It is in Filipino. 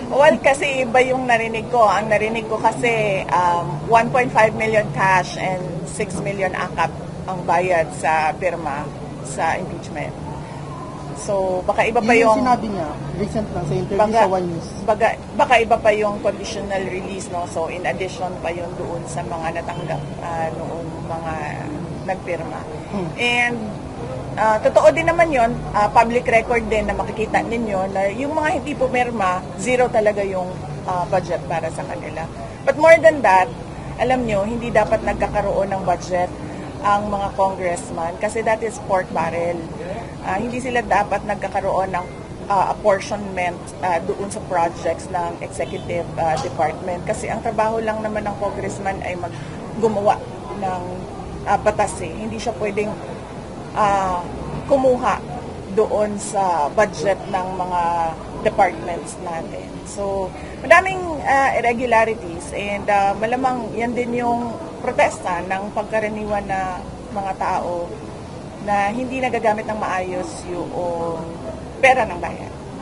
Well, kasi iba yung narinig ko. Ang narinig ko kasi 1.5 million cash and 6 million akap ang bayad sa pirma sa impeachment. So, baka iba pa Yun yung... yung sinabi niya, recent lang sa interview Baka, sa One News. baka iba pa yung conditional release, no? So, in addition pa yun doon sa mga natanggap noong mga nagpirma. And totoo din naman yun, public record din na makikita ninyo na yung mga hindi pumirma, zero talaga yung budget para sa kanila. But more than that, alam nyo, hindi dapat nagkakaroon ng budget ang mga congressman kasi that is pork barrel. Hindi sila dapat nagkakaroon ng apportionment doon sa projects ng executive department kasi ang trabaho lang naman ng congressman ay gumawa ng batas eh. Hindi siya pwedeng kumuha doon sa budget ng mga departments natin. So, madaming irregularities and malamang yan din yung protesta ng pagkaraniwan na mga tao na hindi nagagamit ng maayos yung pera ng bayan.